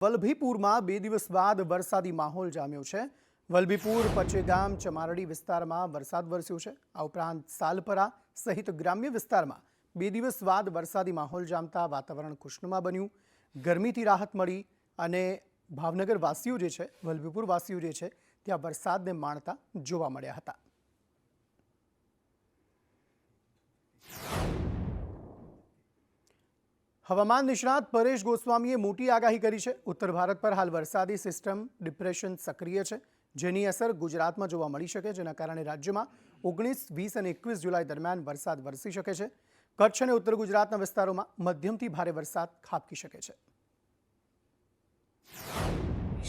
વલભીપુરમાં 2 દિવસ બાદ વરસાદી માહોલ જામ્યો છે। વલભીપુર, પચેગામ, ચમારડી વિસ્તારમાં વરસાદ વરસ્યો છે। આ ઉપરાંત સાલપરા સહિત ગ્રામ્ય વિસ્તારમાં 2 દિવસ બાદ વરસાદી માહોલ જામતા વાતાવરણ ખુશનુમા બન્યું। ગરમીથી રાહત મળી અને ભાવનગર વાસીઓ જે છે, વલભીપુર વાસીઓ જે છે, ત્યાં વરસાદને માણતા જોવા મળ્યા હતા। હવામાન નિષ્ણાત પરેશ ગોસ્વામીએ મોટી આગાહી કરી છે। ઉત્તર ભારત પર હાલ વરસાદી સિસ્ટમ ડિપ્રેશન સક્રિય છે, જેની અસર ગુજરાતમાં જોવા મળી શકે, જેના કારણે રાજ્યમાં 19, 20 અને 21 જુલાઈ દરમિયાન વરસાદ વરસી શકે છે। કચ્છ અને ઉત્તર ગુજરાતના વિસ્તારોમાં મધ્યમથી ભારે વરસાદ ખાબકી શકે છે।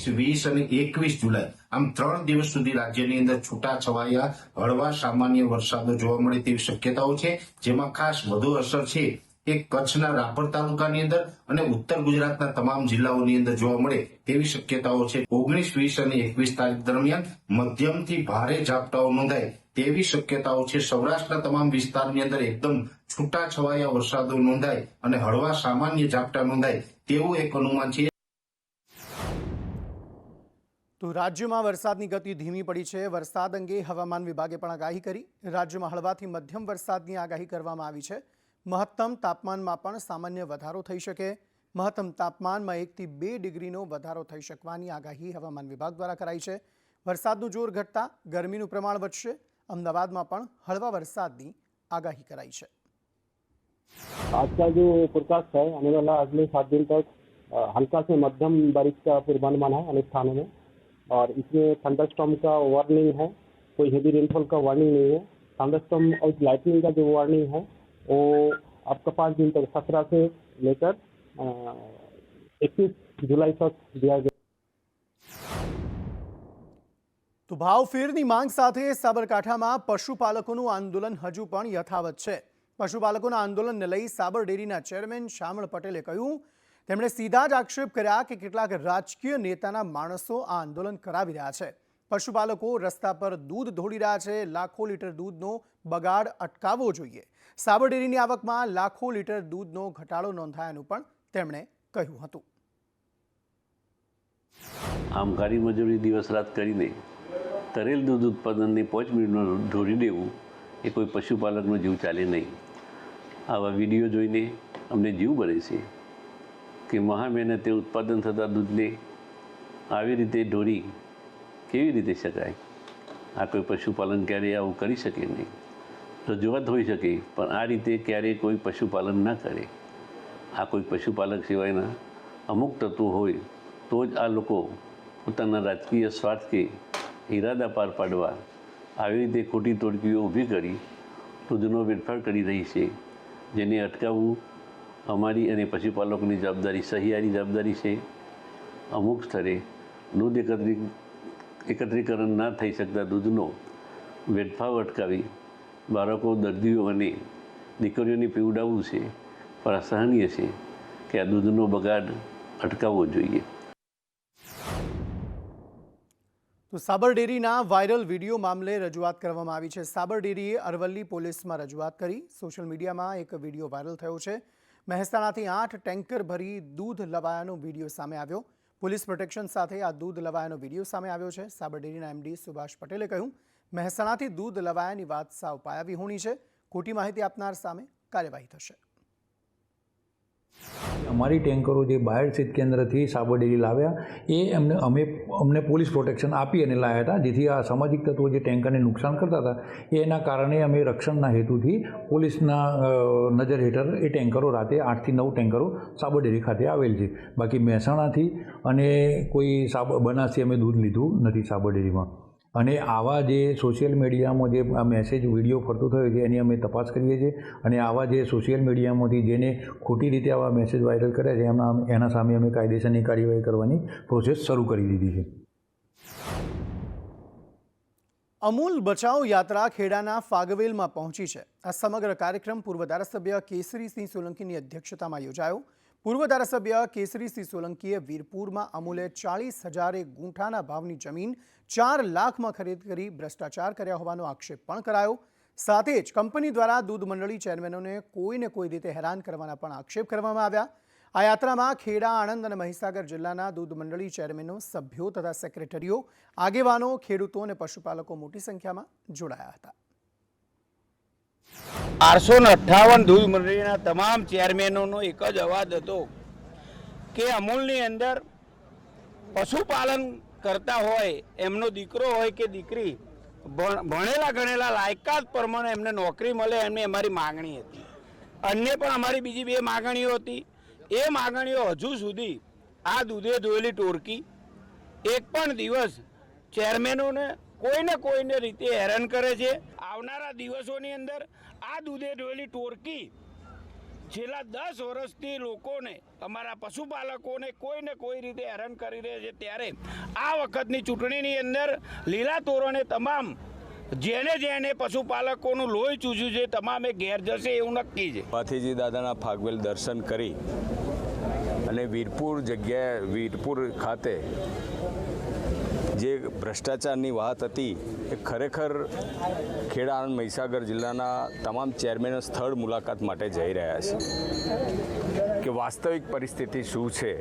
20 અને 21 જુલાઈ આમ 3 દિવસ સુધી રાજ્યની અંદર છૂટાછવાયા હળવા સામાન્ય વરસાદો જોવા મળે તેવી શક્યતાઓ છે, જેમાં ખાસ વધુ અસર છે એ કચ્છના રાપર તાલુકાની અંદર અને ઉત્તર ગુજરાતના તમામ જિલ્લાઓની અંદર જોવા મળે તેવી શક્યતાઓ છે। 19, 20 અને 21 તારીખ દરમિયાન મધ્યમથી ભારે ઝાપટાઓ નોંધાય તેવી શક્યતાઓ છે। સૌરાષ્ટ્રના તમામ વિસ્તારની અંદર એકદમ છૂટાછવાયા વરસાદો નોંધાય અને હળવા સામાન્ય ઝાપટા નોંધાય તેવું એક અનુમાન છે। તો રાજ્યમાં વરસાદની ગતિ ધીમી પડી છે। વરસાદ અંગે હવામાન વિભાગે પણ આગાહી કરી। રાજ્યમાં હળવાથી મધ્યમ વરસાદની આગાહી કરવામાં આવી છે। મહત્તમ તાપમાનમાં પણ સામાન્ય વધારો થઈ શકે। મહત્તમ તાપમાનમાં 1 થી 2 ડિગ્રીનો વધારો થઈ શકવાની આગાહી હવામાન વિભાગ દ્વારા કરાઈ છે। વરસાદનું જોર ઘટતા ગરમીનું પ્રમાણ વધશે। અમદાવાદમાં પણ હળવા વરસાદની આગાહી કરાઈ છે। आज का जो फोरकास्ट है आने वाला अगले 7 दिन तक हल्का से मध्यम बारिश का पूर्वानुमान है अनेक स्थानों में, और इसमें थंडरस्टॉर्म का वार्निंग है। कोई हेवी रेनफॉल का वार्निंग नहीं है। थंडरस्टॉर्म और लाइटनिंग का जो वार्निंग है वो आपका 5 दिन तक 17 से लेकर 21 जुलाई तक दिया गया। તો ભાવફેરની માંગ સાથે સાબરકાંઠામાં પશુપાલકોનું આંદોલન હજુ પણ યથાવત છે। પશુપાલકોના આંદોલનને લઈ સાબર ડેરીના ચેરમેન શામળ પટેલે કહ્યું, તેમણે સીધા જ આક્ષેપ કર્યા કે કેટલાક રાજકીય નેતાના માણસો આ આંદોલન કરાવી રહ્યા છે। પશુપાલકો રસ્તા પર દૂધ ઢોળી રહ્યા છે। લાખો લીટર દૂધનો બગાડ અટકાવવો જોઈએ। સાબર ડેરીની આવકમાં લાખો લીટર દૂધનો ઘટાડો નોંધાયાનું પણ તેમણે કહ્યું હતું। આમ કાળી મજૂરી દિવસ રાત કરીને તરેલ દૂધ ઉત્પાદનને 5 મિનિટમાં ઢોળી દેવું એ કોઈ પશુપાલકનો જીવ ચાલે નહીં। આવા વિડીયો જોઈને અમને જીવ બળે છે કે મહા મહેનતે ઉત્પાદન થતા દૂધને આવી રીતે ઢોળી કેવી રીતે શકાય? આ કોઈ પશુપાલન ક્યારેય આવું કરી શકે નહીં। રજૂઆત હોઈ શકે, પણ આ રીતે ક્યારેય કોઈ પશુપાલન ના કરે। આ કોઈ પશુપાલક સિવાયના અમુક તત્વો હોય તો જ આ લોકો પોતાના રાજકીય સ્વાર્થ કે ઈરાદા પાર પાડવા આવી રીતે ખોટી તોડકીઓ ઊભી કરી દૂધનો વેડફાટ કરી રહી છે, જેને અટકાવવું અમારી અને પશુપાલકોની જવાબદારી, સહિયારી જવાબદારી છે। અમુક સ્તરે દૂધ એકત્રીકરણ ના થઈ શકતા દૂધનો વેડફાવ અટકાવી બાળકો, દર્દીઓ અને દીકરીઓને પીવડાવવું છે, પણ અસહનીય છે કે આ દૂધનો બગાડ અટકાવવો જોઈએ। તો સાબર ડેરીના વાયરલ વિડીયો મામલે રજૂઆત કરવામાં આવી છે। સાબર ડેરીએ અરવલ્લી પોલીસમાં રજૂઆત કરી। સોશિયલ મીડિયામાં એક વિડીયો વાયરલ થયો છે। મહેસાણાથી 8 ટેન્કર ભરી દૂધ લવાયાનો વિડીયો સામે આવ્યો। પોલીસ પ્રોટેક્શન સાથે આ દૂધ લવાયાનો વિડીયો સામે આવ્યો છે। સાબર ડેરીના એમડી સુભાષ પટેલે કહ્યું, મહેસાણાથી દૂધ લવાયાની વાત સાવ પાયાવિહોણી છે। ખોટી માહિતી આપનાર સામે કાર્યવાહી થશે। અમારી ટેન્કરો જે બાયડ શીત કેન્દ્રથી સાબર ડેરી લાવ્યા એ અમને પોલીસ પ્રોટેક્શન આપી અને લાવ્યા હતા, જેથી આ સામાજિક તત્વો જે ટેન્કરને નુકસાન કરતા હતા એના કારણે અમે રક્ષણના હેતુથી પોલીસના નજર હેઠળ એ ટેન્કરો રાતે 8 થી 9 ટેન્કરો સાબર ડેરી ખાતે આવેલ છે। બાકી મહેસાણાથી અને કોઈ બનાસથી અમે દૂધ લીધું નથી સાબર ડેરીમાં। અને આવા જે સોશિયલ મીડિયામાં જે આ મેસેજ વિડીયો ફરતો થયો છે એની અમે તપાસ કરીએ છીએ, અને આવા જે સોશિયલ મીડિયામાંથી જેને ખોટી રીતે આવા મેસેજ વાયરલ કર્યા છે એના સામે અમે કાયદેસરની કાર્યવાહી કરવાની પ્રોસેસ શરૂ કરી દીધી છે। અમૂલ બચાવ યાત્રા ખેડાના ફાગવેલમાં પહોંચી છે। આ સમગ્ર કાર્યક્રમ પૂર્વ ધારાસભ્ય કેસરીસિંહ સોલંકીની અધ્યક્ષતામાં યોજાયો। પૂર્વ ધારાસભ્ય કેસરીસિંહ સોલંકીએ વીરપુરમાં અમૂલે 40,000 ગુંઠાના ભાવની જમીન 4 લાખમાં ખરીદ કરી ભ્રષ્ટાચાર કર્યા હોવાનો આક્ષેપ પણ કરાયો। સાથે જ કંપની દ્વારા દૂધ મંડળી ચેરમેનોને કોઈને કોઈ રીતે હેરાન કરવાના પણ આક્ષેપ કરવામાં આવ્યા। આ યાત્રામાં ખેડા, આણંદ અને મહીસાગર જિલ્લાના દૂધ મંડળી ચેરમેનો, સભ્યો તથા સેક્રેટરીઓ, આગેવાનો, ખેડૂતો અને પશુપાલકો મોટી સંખ્યામાં જોડાયા હતા. 858 દૂધ મંડળીના તમામ ચેરમેનોનો એક જ અવાજ હતો કે અમૂલની અંદર પશુપાલન કરતા હોય એમનો દીકરો હોય કે દીકરી ભણેલા ગણેલા લાયકાત પ્રમાણે એમને નોકરી મળે એમની અમારી માગણી હતી. અન્ય પણ અમારી બીજી 2 માગણીઓ હતી. એ માગણીઓ હજુ સુધી આ દૂધે ધોયેલી ટોળકી એક પણ દિવસ ચેરમેનોને કોઈને રીતે હેરાન કરે છે. આવનારા દિવસોની અંદર આ દૂધે ધોયેલી ટોળકી છેલ્લા 10 વર્ષથી લોકોને, અમારા પશુપાલકોને કોઈને કોઈ રીતે હેરાન કરી રહે છે. ત્યારે આ વખતની ચૂંટણીની અંદર લીલા તોરણે તમામ જેને પશુપાલકોનું લોહી ચૂસ્યું છે તમામે ઘેર જશે એવું નક્કી છે. ભાથીજી દાદાના ફાગવેલ દર્શન કરી અને વીરપુર ખાતે જે ભ્રષ્ટાચારની વાત હતી એ ખરેખર ખેડા, આણંદ, મહીસાગર જિલ્લાના તમામ ચેરમેનો સ્થળ મુલાકાત માટે જઈ રહ્યા છે કે વાસ્તવિક પરિસ્થિતિ શું છે,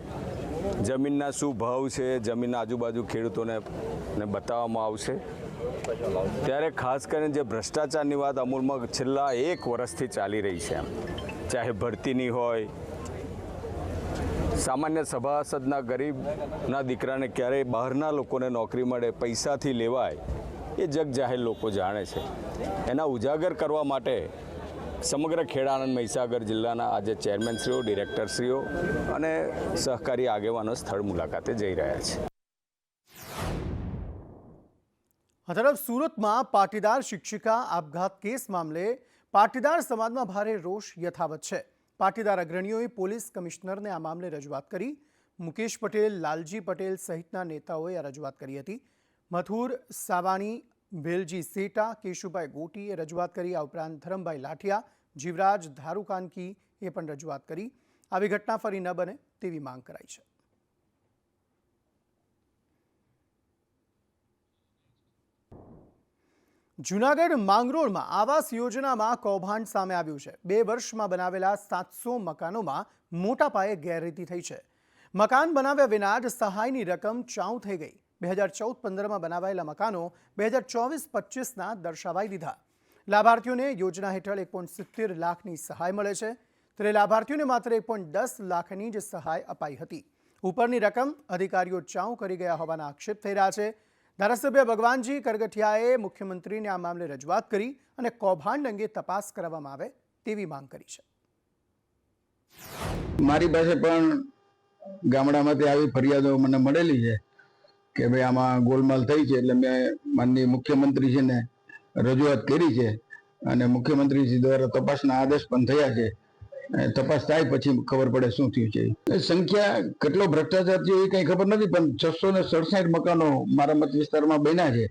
જમીનના શું ભાવ છે, જમીનના આજુબાજુ ખેડૂતોને બતાવવામાં આવશે. ત્યારે ખાસ કરીને જે ભ્રષ્ટાચારની વાત અમૂલમાં છેલ્લા 1 વર્ષથી ચાલી રહી છે, ચાહે ભરતીની હોય, સામાન્ય સભાસદના ગરીબના દીકરાને ક્યારેય બહારના લોકોને નોકરી મળે, પૈસાથી લેવાય, એ જગ જાહેર લોકો જાણે છે. એના ઉજાગર કરવા માટે સમગ્ર ખેડા, આણંદ, મહીસાગર જિલ્લાના આજે ચેરમેનશ્રીઓ, ડિરેક્ટરશ્રીઓ અને સહકારી આગેવાનો સ્થળ મુલાકાતે જઈ રહ્યા છે. આ તરફ સુરતમાં પાટીદાર શિક્ષિકા આપઘાત કેસ મામલે પાટીદાર સમાજમાં ભારે રોષ યથાવત છે. પાટીદાર અગ્રણીઓએ પોલીસ કમિશનરને આ મામલે રજૂઆત કરી. મુકેશ પટેલ, લાલજી પટેલ સહિતના નેતાઓએ આ રજૂઆત કરી હતી. મથુર સાવાણી, વેલજી સેટા, કેશુભાઈ ગોટીએ રજૂઆત કરી. આ ઉપરાંત ધરમભાઈ લાઠિયા, જીવરાજ ધારુકાનકીએ પણ રજૂઆત કરી. આવી ઘટના ફરી ન બને તેવી માંગ કરાઈ છે. જૂનાગઢ માંગરોળમાં આવાસ યોજનામાં કૌભાંડ સામે આવ્યું છે. 2 વર્ષમાં બનાવેલા 700 મકાનોમાં મોટા પાયે ગેરરીતિ થઈ છે. મકાન બનાવ્યા વિના જ સહાયની રકમ ચાઉ થઈ ગઈ. 2014-15માં બનાવાયેલા મકાનો 2024-25ના દર્શાવાઈ દીધા. લાભાર્થીઓને યોજના હેઠળ 1.70 લાખની સહાય મળે છે, ત્યારે લાભાર્થીઓને માત્ર 1.10 લાખની જ સહાય અપાઈ હતી. ઉપરની રકમ અધિકારીઓ ચાઉ કરી ગયા હોવાના આક્ષેપ થઈ રહ્યા છે. ધારાસભ્ય ભગવાનજી કરગઠિયાએ મુખ્યમંત્રીને આ મામલે રજૂઆત કરી અને કૌભાંડ અંગે તપાસ કરવામાં આવે તેવી માંગ કરી છે. મારી પાસે પણ ગામડામાંથી આવી ફરિયાદો મને મળેલી છે કે ભાઈ આમાં ગોલમાલ થઈ છે, એટલે મેં માનનીય મુખ્યમંત્રીજીને રજૂઆત કરી છે અને મુખ્યમંત્રીજી દ્વારા તપાસના આદેશ પણ થયા છે. તપાસ થાય પછી ખબર પડે શું થયું છે. સંખ્યા કેટલો ભ્રષ્ટાચાર થયો એ કઈ ખબર નથી, પણ 667 મકાનો મારા મત વિસ્તારમાં બન્યા છે.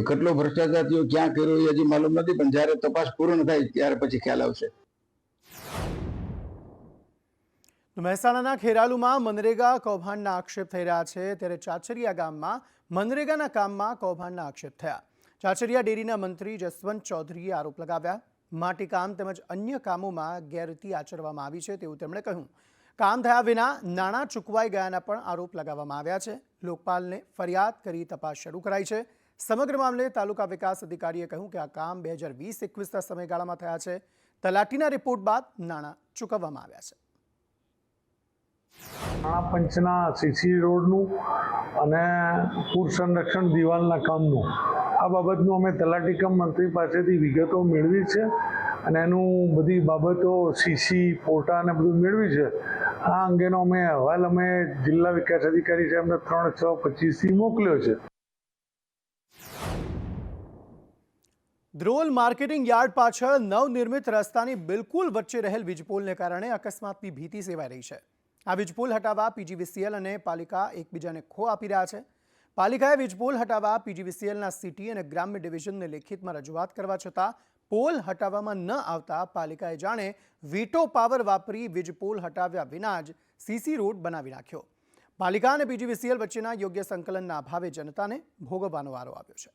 કેટલો ભ્રષ્ટાચાર થયો, ક્યાં કર્યો એ હજી માલુમ નથી, પણ જ્યારે તપાસ પૂર્ણ થાય ત્યારે પછી ખ્યાલ આવશે. મહેસાણાના ખેરાલુમાં મનરેગા કૌભાંડના આક્ષેપ થઈ રહ્યા છે, ત્યારે ચાચરિયા ગામમાં મનરેગાના કામમાં કૌભાંડના આક્ષેપ થયા. ચાચરિયા ડેરીના મંત્રી જસવંત ચૌધરીએ આરોપ લગાવ્યા. માટીકામ તેમજ અન્ય કામોમાં ગેરરીતિ આચરવામાં આવી છે તેવું તેમણે કહ્યું. કામ થયા વિના નાણાં ચૂકવાઈ ગયાના પણ આરોપ લગાવવામાં આવ્યા છે. લોકપાલને ફરિયાદ કરી તપાસ શરૂ કરાઈ છે. સમગ્ર મામલે તાલુકા વિકાસ અધિકારીએ કહ્યું કે આ કામ 2020-21ના સમયગાળામાં થયા છે. તલાટીના રિપોર્ટ બાદ નાણાં ચૂકવવામાં આવ્યા છે. નાણાં પંચના સીસી રોડનું અને પૂર સંરક્ષણ દિવાલના કામનું આ બાબતનું અમે તલાટી કમ મંત્રી પાસેથી વિગતો મેળવી છે અને એનું બધી બાબતો સીસી ફોટા અને બધું મેળવી છે. આ અંગેનો અહેવાલ અમે જિલ્લા વિકાસ અધિકારી સાહેબને 3/6/25થી મોકલ્યો છે. ધ્રોલ માર્કેટિંગ યાર્ડ પાછળ નવનિર્મિત રસ્તાની બિલકુલ વચ્ચે રહેલ વીજપોલને કારણે અકસ્માતની ભીતિ સેવાઈ રહી છે. આ વીજપોલ હટાવવા પીજીવીસીએલ અને પાલિકા એકબીજાને ખો આપી રહ્યા છે. પાલિકાએ વીજપોલ હટાવવા પીજીવીસીએલના સિટી અને ગ્રામ્ય ડિવિઝનને લેખિતમાં રજૂઆત કરવા છતાં પોલ હટાવવામાં ન આવતા પાલિકાએ જાણે વીટો પાવર વાપરી વીજપોલ હટાવ્યા વિના જ સીસી રોડ બનાવી નાખ્યો. પાલિકા અને પીજીવીસીએલ વચ્ચેના યોગ્ય સંકલનના અભાવે જનતાને ભોગવવાનો વારો આવ્યો છે.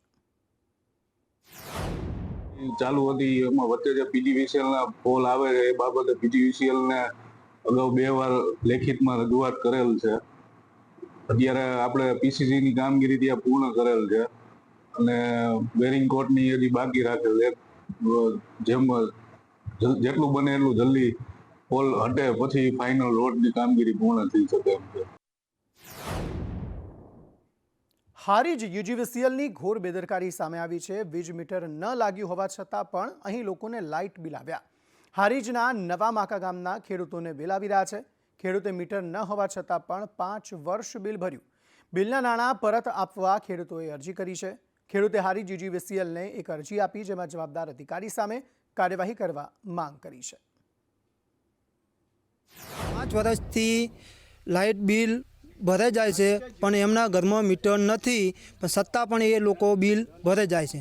ચાલુ હતી એમાં વચ્ચે જે પીજીવીસીએલના પોલ આવે એ બાબતે પીજીવીસીએલને અગાઉ 2 વાર લેખિતમાં રજૂઆત કરેલ છે. અત્યારે આપણે પીસીસીની કામગીરી ત્યાં પૂર્ણ કરેલ છે અને બેરિંગ કોટની હજી બાકી રાખેલ છે. જેટલું બને એટલું જલ્દી પોલ હટે પછી ફાઇનલ રોડની કામગીરી પૂર્ણ થઈ શકે એમ છે. હારીજ યુજીવીસીએલની ઘોર બેદરકારી સામે આવી છે. વીજ મીટર ન લાગ્યું હોવા છતાં પણ અહીં લોકોને લાઇટ બિલ આવ્યા. હારીજના નવા માકા ગામના ખેડૂતોને બિલ આવી રહ્યા છે. ખેડૂતે મીટર ન હોવા છતાં પણ 5 વર્ષ બિલ ભર્યું. બિલના નાણાં પરત આપવા ખેડૂતોએ અરજી કરી છે. ખેડૂતે હારીજ યુજીવીસીએલને એક અરજી આપી, જેમાં જવાબદાર અધિકારી સામે કાર્યવાહી કરવા માંગ કરી છે. 5 વર્ષથી લાઇટ બિલ ભરે જાય છે, પણ એમના ઘરમાં મીટર નથી, પણ છતાં પણ એ લોકો બિલ ભરે જાય છે.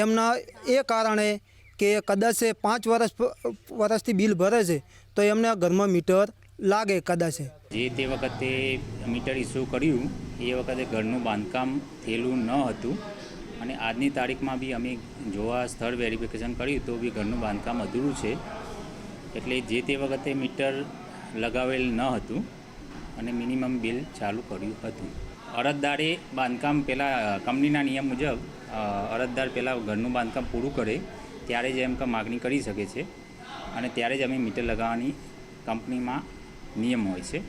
એમના એ કારણે કે કદાચ 5 વર્ષથી બિલ ભરે છે તો એમના ઘરમાં મીટર લાગે કદાચ. જે તે વખતે મીટર ઇસ્યુ કર્યું એ વખતે ઘરનું બાંધકામ થયેલું ન હતું અને આજની તારીખમાં બી અમે જોવા સ્થળ વેરિફિકેશન કર્યું તો બી ઘરનું બાંધકામ અધૂરું છે. એટલે જે તે વખતે મીટર લગાવેલ ન હતું અને મિનિમમ બિલ ચાલુ કર્યું હતું. અરજદારે બાંધકામ પહેલાં કંપનીના નિયમ મુજબ અરજદાર પહેલાં ઘરનું બાંધકામ પૂરું કરે ત્યારે જ એમ માગણી કરી શકે છે અને ત્યારે જ અમે મીટર લગાવવાની કંપનીમાં નિયમ હોય છે.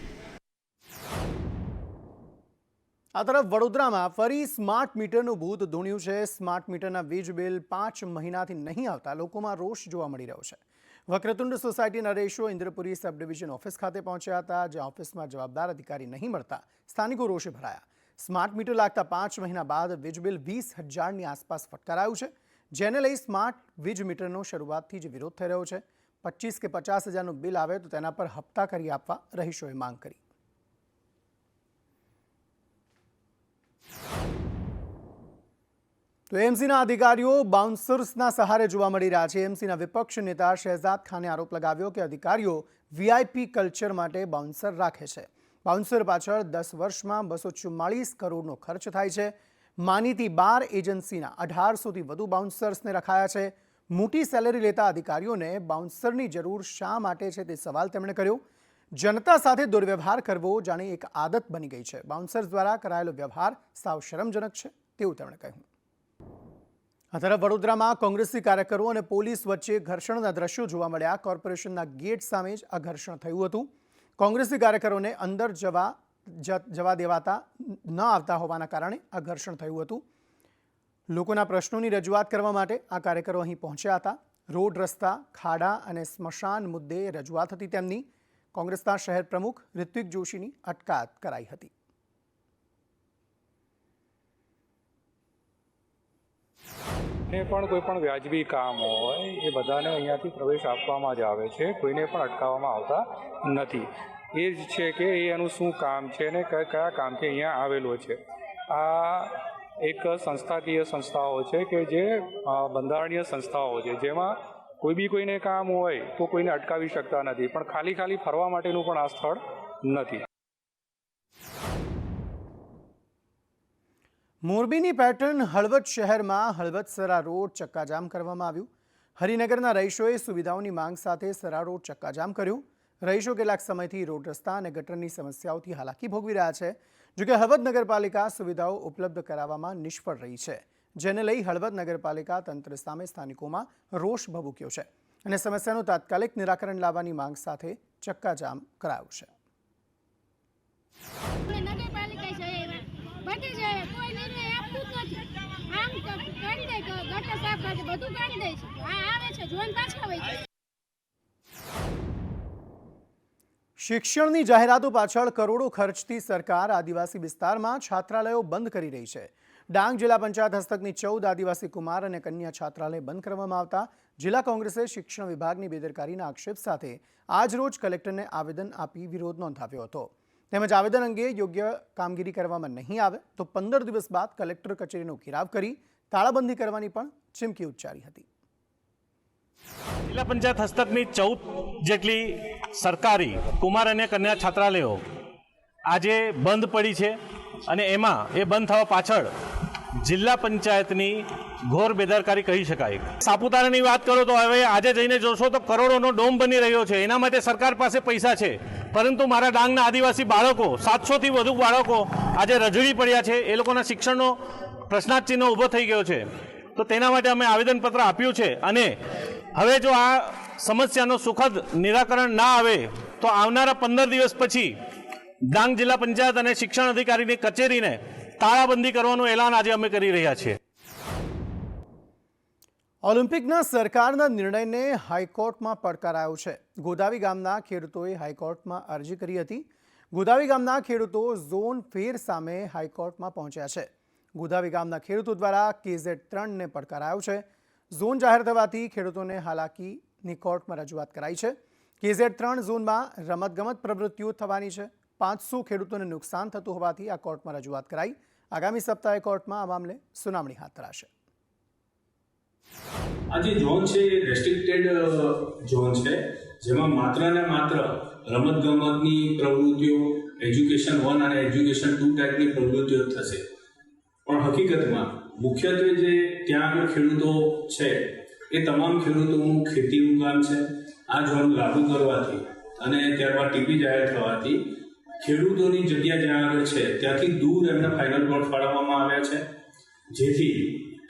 આ તરફ વડોદરામાં ફરી સ્માર્ટ મીટરનું ભૂત ધૂણ્યું છે. સ્માર્ટ મીટરના વીજ બિલ 5 મહિનાથી નહીં આવતા લોકોમાં રોષ જોવા મળી રહ્યો છે. વક્રતુંડ સોસાયટીના રહીશો ઇન્દ્રપુરી સબ ડિવિઝન ઓફિસ ખાતે પહોંચ્યા હતા, જ્યાં ઓફિસમાં જવાબદાર અધિકારી નહીં મળતા સ્થાનિકો રોષે ભરાયા. સ્માર્ટ મીટર લાગતા 5 મહિના બાદ વીજ બિલ 20,000ની આસપાસ ફટકારાયું છે, જેને લઈ સ્માર્ટ વીજ મીટરનો શરૂઆતથી જ વિરોધ થઈ રહ્યો છે. 25 કે 50,000નું બિલ આવે તો તેના પર હપ્તા કરી આપવા રહીશોએ માંગ કરી. તો એમસીના અધિકારીઓ બાઉન્સર્સના સહારે જોવા મળી રહ્યા છે. એમસીના વિપક્ષ નેતા શહેજાદ ખાને આરોપ લગાવ્યો કે અધિકારીઓ વીઆઈપી કલ્ચર માટે બાઉન્સર રાખે છે. બાઉન્સર પાછળ 10 વર્ષમાં 244 કરોડનો ખર્ચ થાય છે. માનીતી 12 એજન્સીના 1800થી વધુ બાઉન્સર્સને રખાયા છે. મોટી સેલેરી લેતા અધિકારીઓને બાઉન્સરની જરૂર શા માટે છે તે સવાલ તેમણે કર્યો. જનતા સાથે દુર્વ્યવહાર કરવો જાણે એક આદત બની ગઈ છે. બાઉન્સર્સ દ્વારા કરાયેલો વ્યવહાર સાવ શરમજનક છે તેવું તેમણે કહ્યું. આ તરફ વડોદરામાં કોંગ્રેસી કાર્યકરો અને પોલીસ વચ્ચે ઘર્ષણના દ્રશ્યો જોવા મળ્યા. કોર્પોરેશનના ગેટ સામે જ આ ઘર્ષણ થયું હતું. કોંગ્રેસી કાર્યકરોને અંદર જવા દેવાતા ન આવતા હોવાના કારણે આ ઘર્ષણ થયું હતું. લોકોના પ્રશ્નોની રજૂઆત કરવા માટે આ કાર્યકરો અહીં પહોંચ્યા હતા. રોડ, રસ્તા, ખાડા અને સ્મશાન મુદ્દે રજૂઆત હતી તેમની. કોંગ્રેસના શહેર પ્રમુખ ઋત્વિક જોશીની અટકાયત કરાઈ હતી. ને પણ કોઈ પણ વ્યાજબી કામ હોય એ બધાને અહીંયાથી પ્રવેશ આપવામાં જ આવે છે, કોઈને પણ અટકાવવામાં આવતા નથી. એ જ છે કે એ એનું શું કામ છે ને કયા કામથી અહીંયા આવેલો છે. આ એક સંસ્થાકીય સંસ્થાઓ છે કે જે બંધારણીય સંસ્થાઓ છે, જેમાં કોઈ બી કોઈને કામ હોય તો કોઈને અટકાવી શકતા નથી, પણ ખાલી ફરવા માટેનું પણ આ સ્થળ નથી. મોરબીની પેટર્ન હળવદ શહેરમાં હળવદ-સરા રોડ ચક્કાજામ કરવામાં આવ્યું. હરિનગરના રહીશોએ સુવિધાઓની માંગ સાથે સરા રોડ ચક્કાજામ કર્યું. રહીશો કેટલાક સમયથી રોડ, રસ્તા અને ગટરની સમસ્યાઓથી હાલાકી ભોગવી રહ્યા છે. જોકે હળવદ નગરપાલિકા સુવિધાઓ ઉપલબ્ધ કરાવવામાં નિષ્ફળ રહી છે, જેને લઈ હળવદ નગરપાલિકા તંત્ર સામે સ્થાનિકોમાં રોષ ભભૂક્યો છે અને સમસ્યાનું તાત્કાલિક નિરાકરણ લાવવાની માંગ સાથે ચક્કાજામ કરાયું છે. શિક્ષણની જાહેરાતો પાછળ કરોડો ખર્ચતી સરકાર આદિવાસી વિસ્તારમાં છાત્રાલયો બંધ કરી રહી છે. ડાંગ જિલ્લા પંચાયત હસ્તકની 14 આદિવાસી કુમાર અને કન્યા છાત્રાલય બંધ કરવામાં આવતા જિલ્લા કોંગ્રેસે શિક્ષણ વિભાગની બેદરકારીના આક્ષેપ સાથે આજરોજ કલેક્ટરને આવેદન આપી વિરોધ નોંધાવ્યો હતો. તેમજ આવેદન અંગે યોગ્ય કામગીરી કરવામાં નહીં આવે તો 15 દિવસ બાદ કલેક્ટર કચેરીનો ઘેરાવ કરી તાળાબંધી કરવાની પણ ચીમકી ઉચ્ચારી હતી. જિલ્લા પંચાયત હસ્તકની 14 જેટલી સરકારી કુમાર અને કન્યા છાત્રાલયો આજે બંધ પડી છે અને એમાં એ બંધ થવા પાછળ જિલ્લા પંચાયતની ઘોર બેદરકારી કહી શકાય. સાપુતારાની વાત કરો તો હવે આજે જઈને જોશો તો કરોડોનો ડોમ બની રહ્યો છે. એના માટે સરકાર પાસે પૈસા છે, પરંતુ મારા ડાંગના આદિવાસી બાળકો 700થી વધુ બાળકો આજે રજૂડી પડ્યા છે. એ લોકોના શિક્ષણનો પ્રશ્નાર્થ ચિહ્ન ઊભો થઈ ગયો છે. તો તેના માટે અમે આવેદનપત્ર આપ્યું છે અને હવે જો આ સમસ્યાનો સુખદ નિરાકરણ ના આવે તો આવનારા 15 દિવસ પછી ડાંગ જિલ્લા પંચાયત અને શિક્ષણ અધિકારીની કચેરીને તાળાબંધી કરવાનું એલાન આજે અમે કરી રહ્યા છીએ. ઓલિમ્પિકના સરકારના નિર્ણયને હાઈકોર્ટમાં પડકારાયો છે. ગોદાવી ગામના ખેડૂતોએ હાઈકોર્ટમાં અરજી કરી હતી. ગોદાવી ગામના ખેડૂતો ઝોન ફેર સામે હાઈકોર્ટમાં પહોંચ્યા છે. ગોદાવી ગામના ખેડૂતો દ્વારા KZ3 ને પડકારાયો છે. ઝોન જાહેર થવાથી ખેડૂતોને હાલાકીની કોર્ટમાં રજૂઆત કરાઈ છે. KZ3 ઝોનમાં રમતગમત પ્રવૃત્તિઓ થવાની છે. 500 ખેડૂતોને નુકસાન થતું હોવાથી આ કોર્ટમાં રજૂઆત કરાઈ. આગામી સપ્તાહે કોર્ટમાં આ મામલે સુનાવણી હાથ ધરાશે. આ જે ઝોન છે એ રેસ્ટ્રિક્ટેડ ઝોન છે, જેમાં માત્ર ને માત્ર રમતગમતની પ્રવૃત્તિઓ, એજ્યુકેશન 1 અને એજ્યુકેશન 2 ટાઈપની પ્રવૃત્તિઓ થશે. પણ હકીકતમાં મુખ્યત્વે જે ત્યાં આગળ ખેડૂતો છે એ તમામ ખેડૂતોનું ખેતીનું કામ છે. આ ઝોન લાગુ કરવાથી અને ત્યારબાદ ટીપી જાહેર થવાથી ખેડૂતોની જગ્યા જ્યાં આગળ છે ત્યાંથી દૂર એમને ફાઇનલ પ્લોટ ફાળવવામાં આવ્યા છે, જેથી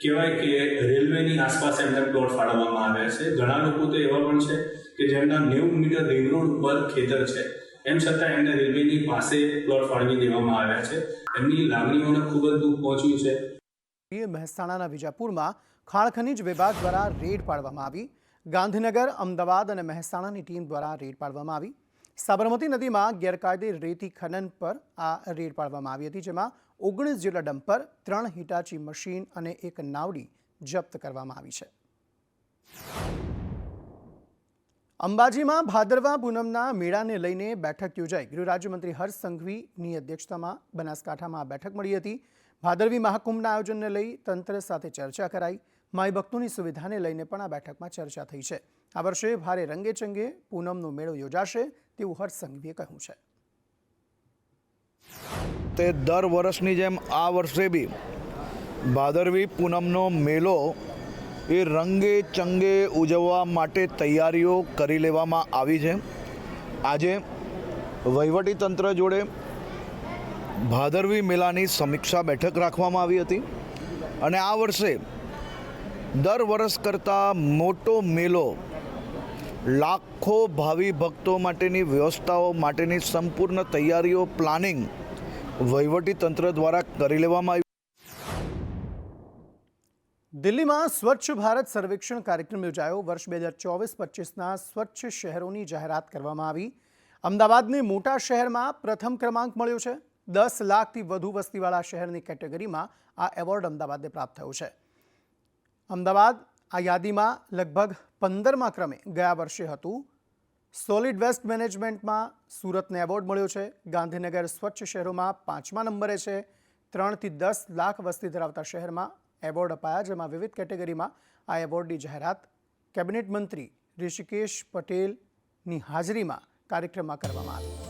કહેવાય કે રેલવેની આસપાસ એમને પ્લોટ ફાળવવામાં આવ્યા છે. ઘણા લોકો તો એવા પણ છે કે જેમના 90 મીટર રિંગ રોડ ઉપર ખેતર છે, એમ છતાં એમને રેલવેની પાસે પ્લોટ ફાળવી દેવામાં આવ્યા છે. એમની લાગણીઓને ખૂબ જ દુઃખ પહોંચ્યું છે. મહેસાણાના વિજાપુરમાં ખાણ ખનીજ વિભાગ દ્વારા રેડ પાડવામાં આવી. ગાંધીનગર, અમદાવાદ અને મહેસાણાની ટીમ દ્વારા રેડ પાડવામાં આવી. સાબરમતી નદીમાં ગેરકાયદે રેતી ખનન પર આ રેડ પાડવામાં આવી હતી, જેમાં 19 જેટલા ડમ્પર, 3 હિટાચી મશીન અને 1 નાવડી જપ્ત કરવામાં આવી છે. અંબાજીમાં ભાદરવા પૂનમના મેળાને લઈને બેઠક યોજાઈ. ગૃહ રાજ્યમંત્રી હર્ષ સંઘવીની અધ્યક્ષતામાં બનાસકાંઠામાં આ બેઠક મળી હતી. ભાદરવી મહાકુંભના આયોજનને લઈ તંત્ર સાથે ચર્ચા કરાઈ. માઈ ભક્તોની સુવિધાને લઈને પણ આ બેઠકમાં ચર્ચા થઈ છે. આ વર્ષે ભારે રંગેચંગે પૂનમનો મેળો યોજાશે તેવું હર્ષ સંઘવીએ કહ્યું છે. તે દર વર્ષની જેમ આ વર્ષે બી ભાદરવી પૂનમનો મેળો એ રંગે ચંગે ઉજવવા માટે તૈયારીઓ કરી લેવામાં આવી છે. આજે વહીવટીતંત્ર જોડે ભાદરવી મેળાની સમીક્ષા બેઠક રાખવામાં આવી હતી અને આ વર્ષે દર વર્ષ કરતાં મોટો મેળો, લાખો ભાવિ ભક્તો માટેની વ્યવસ્થાઓ માટેની સંપૂર્ણ તૈયારીઓ, પ્લાનિંગ વહીવટીતંત્ર દ્વારા કરી લેવામાં આવી. દિલ્હીમાં સ્વચ્છ ભારત સર્વેક્ષણ કાર્યક્રમ યોજાયો. વર્ષ 2024-25ના સ્વચ્છ શહેરોની જાહેરાત કરવામાં આવી. અમદાવાદને મોટા શહેરમાં પ્રથમ ક્રમાંક મળ્યો છે. 10 લાખથી વધુ વસ્તીવાળા શહેરની કેટેગરીમાં આ એવોર્ડ અમદાવાદને પ્રાપ્ત થયો છે. અમદાવાદ આ યાદીમાં લગભગ 15મા ક્રમે ગયા વર્ષે હતું. સોલિડ વેસ્ટ મેનેજમેન્ટમાં સુરતને એવોર્ડ મળ્યો છે. ગાંધીનગર સ્વચ્છ શહેરોમાં 5મા નંબરે છે. 3 થી 10 લાખ વસ્તી ધરાવતા શહેરમાં એવોર્ડ અપાયા, જેમાં વિવિધ કેટેગરીમાં આ એવોર્ડની જાહેરાત કેબિનેટ મંત્રી ઋષિકેશ પટેલની હાજરીમાં કાર્યક્રમમાં કરવામાં આવી.